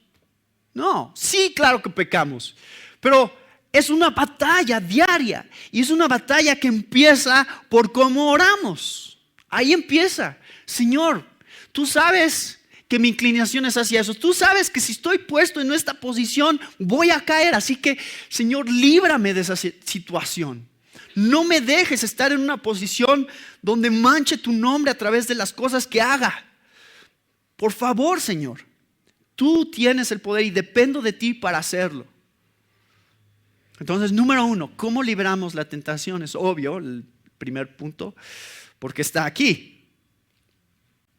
No, sí, claro que pecamos, pero es una batalla diaria y es una batalla que empieza por cómo oramos. Ahí empieza. Señor, tú sabes que mi inclinación es hacia eso. Tú sabes que si estoy puesto en esta posición voy a caer. Así que, Señor, líbrame de esa situación. No me dejes estar en una posición donde manche tu nombre a través de las cosas que haga. Por favor, Señor, tú tienes el poder y dependo de ti para hacerlo. Entonces, número 1, ¿cómo libramos la tentación? Es obvio, el primer punto, porque está aquí.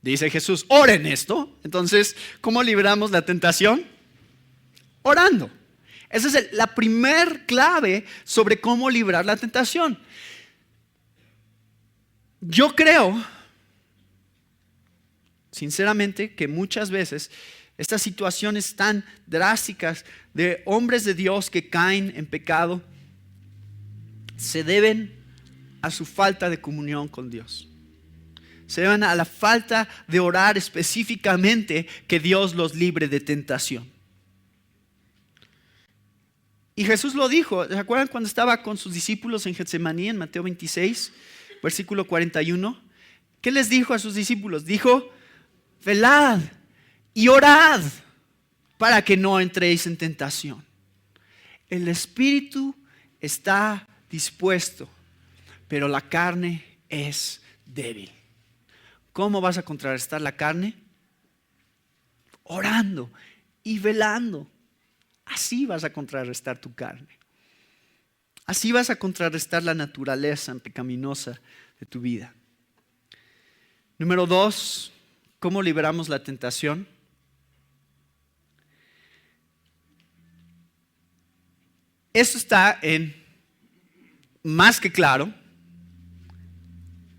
Dice Jesús, oren esto. Entonces, ¿cómo libramos la tentación? Orando. Esa es la primer clave sobre cómo librar la tentación. Yo creo, sinceramente, que muchas veces estas situaciones tan drásticas de hombres de Dios que caen en pecado se deben a su falta de comunión con Dios. Se deben a la falta de orar específicamente que Dios los libre de tentación. Y Jesús lo dijo. ¿Se acuerdan cuando estaba con sus discípulos en Getsemaní, en Mateo 26, versículo 41? ¿Qué les dijo a sus discípulos? Dijo, velad y orad para que no entréis en tentación. El espíritu está dispuesto, pero la carne es débil. ¿Cómo vas a contrarrestar la carne? Orando y velando. Así vas a contrarrestar tu carne. Así vas a contrarrestar la naturaleza pecaminosa de tu vida. Número 2, ¿cómo liberamos la tentación? Esto está más que claro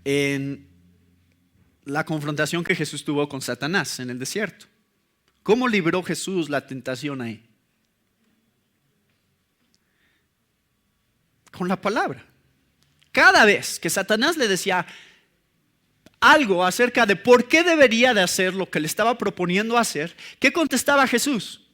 en la confrontación que Jesús tuvo con Satanás en el desierto. ¿Cómo libró Jesús la tentación ahí? Con la palabra. Cada vez que Satanás le decía algo acerca de por qué debería de hacer lo que le estaba proponiendo hacer, ¿qué contestaba Jesús?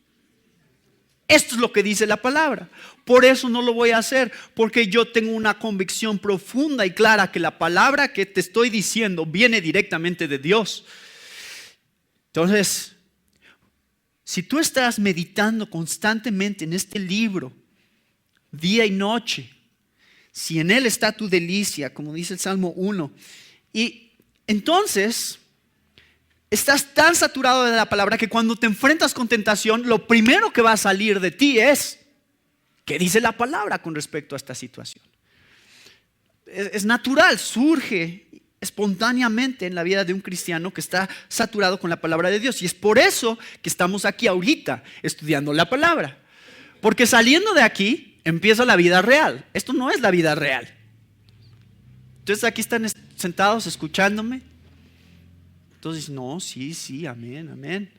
Esto es lo que dice la palabra. Por eso no lo voy a hacer, porque yo tengo una convicción profunda y clara que la palabra que te estoy diciendo viene directamente de Dios. Entonces, si tú estás meditando constantemente en este libro, día y noche, si en él está tu delicia, como dice el Salmo 1, y entonces estás tan saturado de la palabra que cuando te enfrentas con tentación, lo primero que va a salir de ti es ¿qué dice la palabra con respecto a esta situación? Es natural, surge espontáneamente en la vida de un cristiano que está saturado con la palabra de Dios. Y es por eso que estamos aquí ahorita estudiando la palabra. Porque saliendo de aquí empieza la vida real. Esto no es la vida real. Entonces aquí están sentados escuchándome. Entonces, no, sí, amén, amén.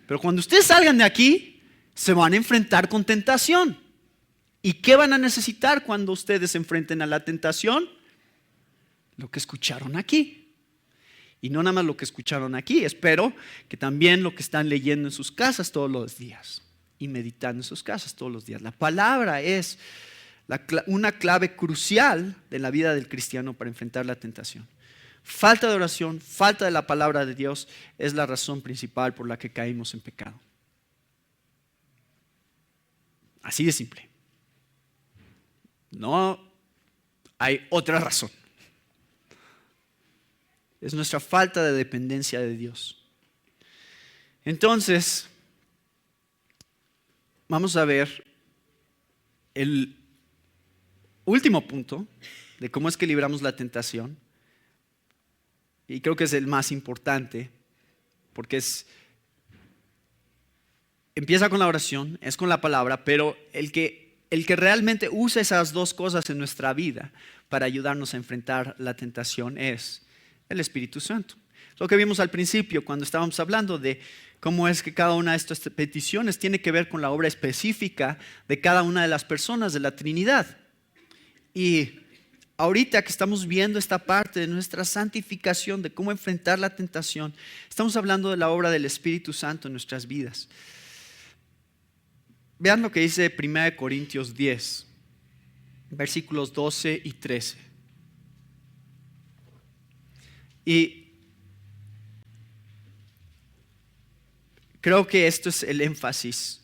Pero cuando ustedes salgan de aquí, se van a enfrentar con tentación. ¿Y qué van a necesitar cuando ustedes se enfrenten a la tentación? Lo que escucharon aquí. Y no nada más lo que escucharon aquí, espero que también lo que están leyendo en sus casas todos los días y meditando en sus casas todos los días. La palabra es una clave crucial de la vida del cristiano para enfrentar la tentación. Falta de oración, falta de la palabra de Dios es la razón principal por la que caímos en pecado. Así de simple. No hay otra razón. Es nuestra falta de dependencia de Dios. Entonces, vamos a ver el último punto de cómo es que libramos la tentación. Y creo que es el más importante, porque empieza con la oración, es con la palabra, pero el que realmente usa esas dos cosas en nuestra vida para ayudarnos a enfrentar la tentación es el Espíritu Santo. Lo que vimos al principio cuando estábamos hablando de cómo es que cada una de estas peticiones tiene que ver con la obra específica de cada una de las personas de la Trinidad. Y ahorita que estamos viendo esta parte de nuestra santificación, de cómo enfrentar la tentación, estamos hablando de la obra del Espíritu Santo en nuestras vidas. Vean lo que dice 1 Corintios 10, versículos 12 y 13. Y creo que esto es el énfasis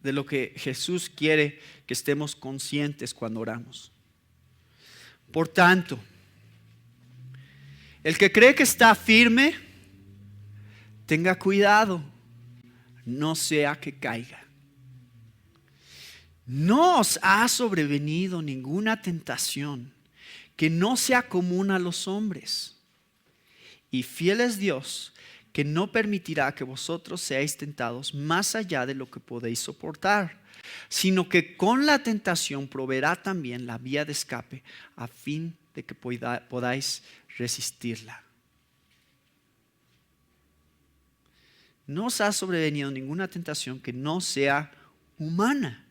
de lo que Jesús quiere que estemos conscientes cuando oramos. Por tanto, el que cree que está firme, tenga cuidado, no sea que caiga. No os ha sobrevenido ninguna tentación que no sea común a los hombres. Y fiel es Dios, que no permitirá que vosotros seáis tentados más allá de lo que podéis soportar, sino que con la tentación proveerá también la vía de escape a fin de que podáis resistirla. No os ha sobrevenido ninguna tentación que no sea humana.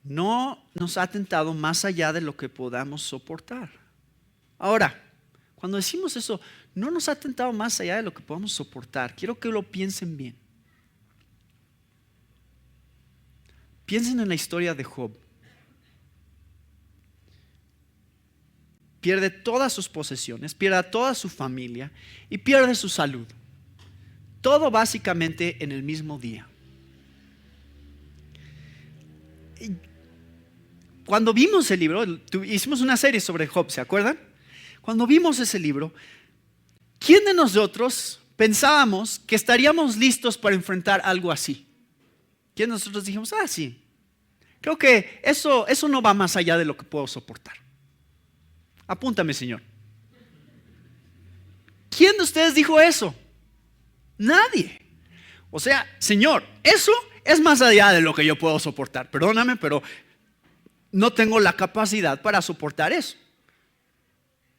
No nos ha tentado más allá de lo que podamos soportar. Ahora, cuando decimos eso, no nos ha tentado más allá de lo que podamos soportar. Quiero que lo piensen bien. Piensen en la historia de Job. Pierde todas sus posesiones, pierde a toda su familia y pierde su salud. Todo básicamente en el mismo día. Cuando vimos el libro, hicimos una serie sobre Job, ¿se acuerdan? Cuando vimos ese libro, ¿quién de nosotros pensábamos que estaríamos listos para enfrentar algo así? ¿Quién de nosotros dijimos, sí, creo que eso no va más allá de lo que puedo soportar? Apúntame, Señor. ¿Quién de ustedes dijo eso? Nadie. O sea, Señor, eso es más allá de lo que yo puedo soportar. Perdóname, pero no tengo la capacidad para soportar eso.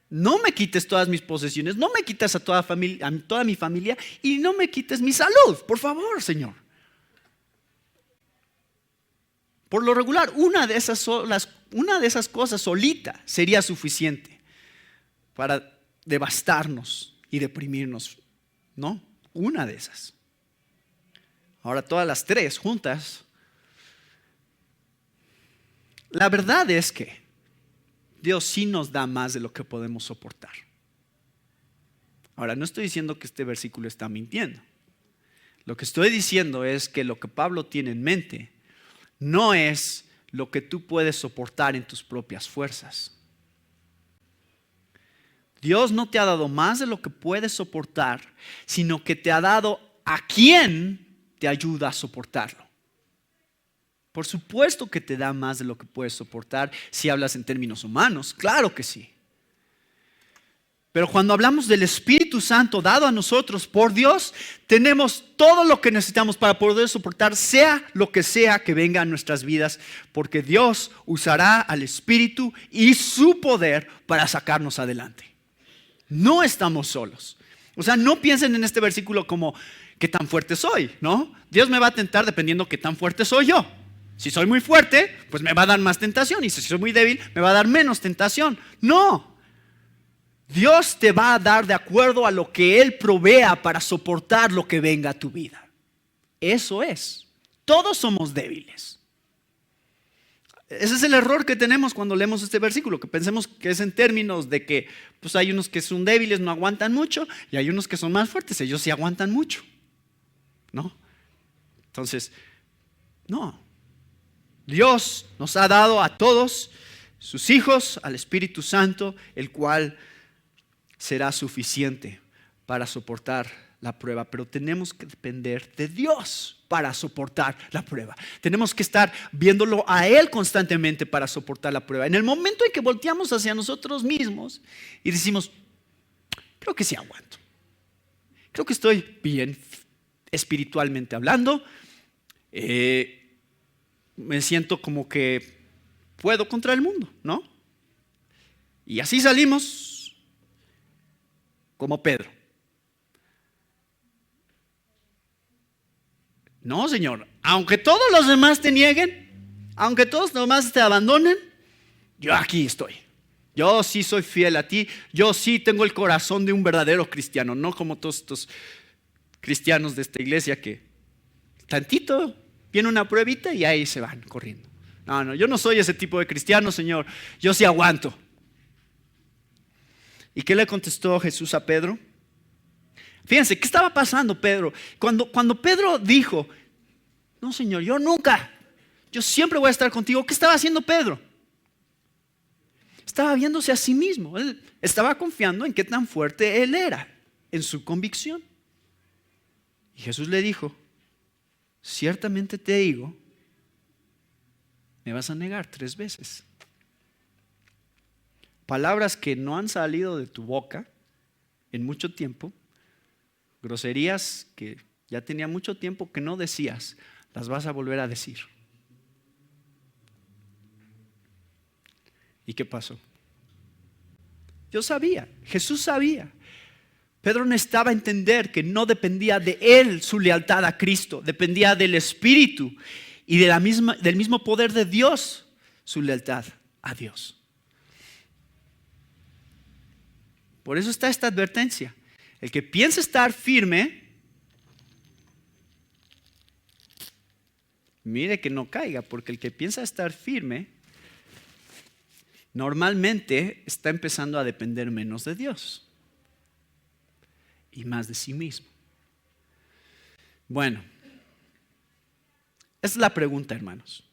No me quites todas mis posesiones, no me quites a toda mi familia y no me quites mi salud, por favor, Señor. Por lo regular, una de esas cosas solita sería suficiente para devastarnos y deprimirnos, ¿no? Una de esas. Ahora todas las tres juntas. La verdad es que Dios sí nos da más de lo que podemos soportar. Ahora, no estoy diciendo que este versículo está mintiendo. Lo que estoy diciendo es que lo que Pablo tiene en mente no es lo que tú puedes soportar en tus propias fuerzas. Dios no te ha dado más de lo que puedes soportar, sino que te ha dado a quien te ayuda a soportarlo. Por supuesto que te da más de lo que puedes soportar si hablas en términos humanos, claro que sí. Pero cuando hablamos del Espíritu Santo dado a nosotros por Dios, tenemos todo lo que necesitamos para poder soportar, sea lo que sea que venga a nuestras vidas, porque Dios usará al Espíritu y su poder para sacarnos adelante. No estamos solos. O sea, no piensen en este versículo como qué tan fuerte soy, ¿no? Dios me va a tentar dependiendo qué tan fuerte soy yo. Si soy muy fuerte, pues me va a dar más tentación, y si soy muy débil, me va a dar menos tentación. No. Dios te va a dar de acuerdo a lo que Él provea para soportar lo que venga a tu vida. Eso es. Todos somos débiles. Ese es el error que tenemos cuando leemos este versículo, que pensemos que es en términos de que pues hay unos que son débiles, no aguantan mucho, y hay unos que son más fuertes, ellos sí aguantan mucho. ¿No? Entonces, no. Dios nos ha dado a todos sus hijos al Espíritu Santo, el cual será suficiente para soportar la prueba, pero tenemos que depender de Dios para soportar la prueba. Tenemos que estar viéndolo a Él constantemente para soportar la prueba. En el momento en que volteamos hacia nosotros mismos y decimos, creo que sí aguanto, creo que estoy bien espiritualmente hablando, me siento como que puedo contra el mundo, ¿no? Y así salimos como Pedro. No, Señor, aunque todos los demás te nieguen, aunque todos los demás te abandonen, yo aquí estoy. Yo sí soy fiel a ti, yo sí tengo el corazón de un verdadero cristiano, no como todos estos cristianos de esta iglesia que tantito viene una pruebita y ahí se van corriendo. No, yo no soy ese tipo de cristiano, Señor, yo sí aguanto. ¿Y qué le contestó Jesús a Pedro? Fíjense, ¿qué estaba pasando Pedro? Cuando Pedro dijo, no Señor, yo siempre voy a estar contigo. ¿Qué estaba haciendo Pedro? Estaba viéndose a sí mismo. Él estaba confiando en qué tan fuerte él era, en su convicción. Y Jesús le dijo, ciertamente te digo, me vas a negar 3 veces. Palabras que no han salido de tu boca en mucho tiempo. Groserías que ya tenía mucho tiempo que no decías, las vas a volver a decir. ¿Y qué pasó? Yo sabía, Jesús sabía. Pedro necesitaba entender que no dependía de él su lealtad a Cristo, dependía del Espíritu y del mismo poder de Dios su lealtad a Dios. Por eso está esta advertencia. El que piensa estar firme, mire que no caiga, porque el que piensa estar firme, normalmente está empezando a depender menos de Dios y más de sí mismo. Bueno, esa es la pregunta, hermanos.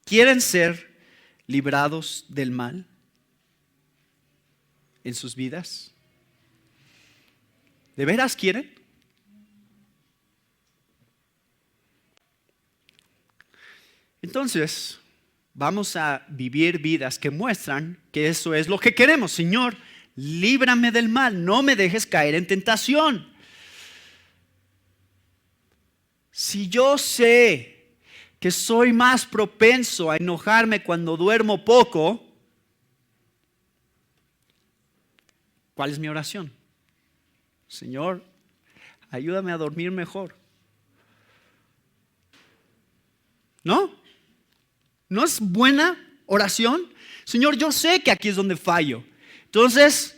¿Quieren ser librados del mal en sus vidas? ¿De veras quieren? Entonces, vamos a vivir vidas que muestran que eso es lo que queremos. Señor, líbrame del mal, no me dejes caer en tentación. Si yo sé que soy más propenso a enojarme cuando duermo poco, ¿cuál es mi oración? Señor, ayúdame a dormir mejor. ¿No? ¿No es buena oración? Señor, yo sé que aquí es donde fallo. Entonces,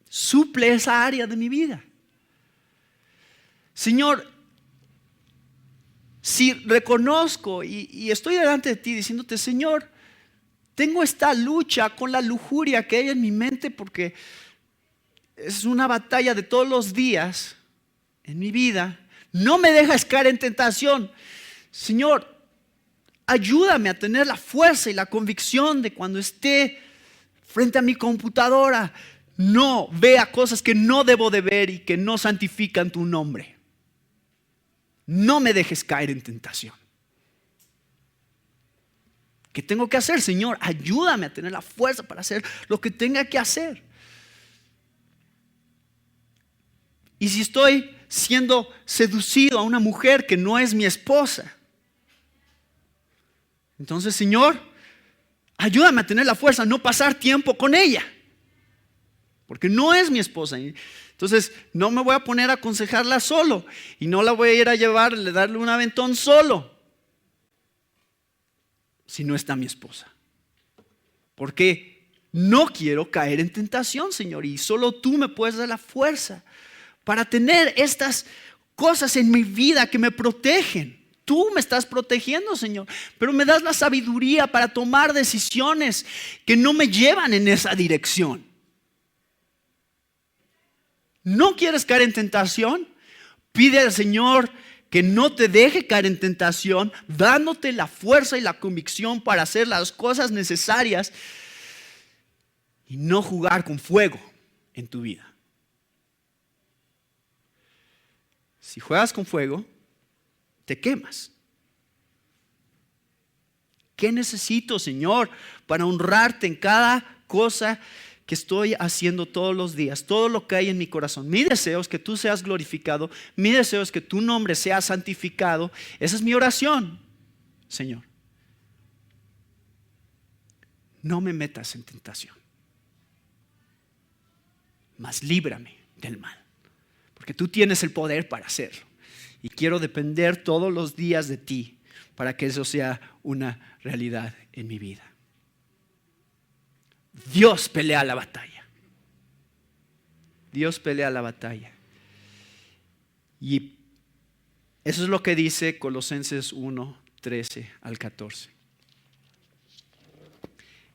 suple esa área de mi vida. Señor, si reconozco y estoy delante de ti diciéndote, Señor, tengo esta lucha con la lujuria que hay en mi mente porque es una batalla de todos los días en mi vida. No me dejes caer en tentación. Señor, ayúdame a tener la fuerza y la convicción de cuando esté frente a mi computadora, no vea cosas que no debo de ver y que no santifican tu nombre. No me dejes caer en tentación. ¿Qué tengo que hacer, Señor? Ayúdame a tener la fuerza para hacer lo que tenga que hacer. Y si estoy siendo seducido a una mujer que no es mi esposa, entonces, Señor, ayúdame a tener la fuerza, a no pasar tiempo con ella, porque no es mi esposa. Entonces, no me voy a poner a aconsejarla solo y no la voy a ir a llevar, darle un aventón solo, si no está mi esposa. porque no quiero caer en tentación, Señor, y solo tú me puedes dar la fuerza para tener estas cosas en mi vida que me protegen. Tú me estás protegiendo, Señor, pero me das la sabiduría para tomar decisiones que no me llevan en esa dirección. ¿No quieres caer en tentación? Pide al Señor que no te deje caer en tentación, dándote la fuerza y la convicción para hacer las cosas necesarias y no jugar con fuego en tu vida. Si juegas con fuego, te quemas. ¿Qué necesito, Señor, para honrarte en cada cosa que estoy haciendo todos los días? Todo lo que hay en mi corazón. Mi deseo es que tú seas glorificado. Mi deseo es que tu nombre sea santificado. Esa es mi oración, Señor. No me metas en tentación, mas líbrame del mal, porque tú tienes el poder para hacerlo. Y quiero depender todos los días de ti para que eso sea una realidad en mi vida. Dios pelea la batalla. Dios pelea la batalla. Y eso es lo que dice Colosenses 1, 13 al 14.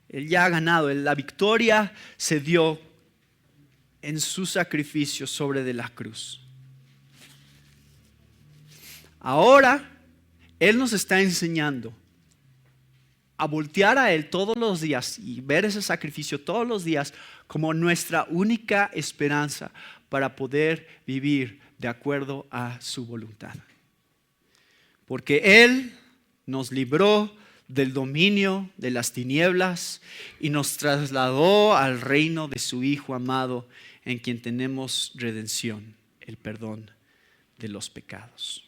Él ya ha ganado. La victoria se dio en su sacrificio sobre de la cruz. Ahora Él nos está enseñando a voltear a Él todos los días y ver ese sacrificio todos los días como nuestra única esperanza para poder vivir de acuerdo a su voluntad. Porque Él nos libró del dominio de las tinieblas y nos trasladó al reino de su Hijo amado, en quien tenemos redención, el perdón de los pecados.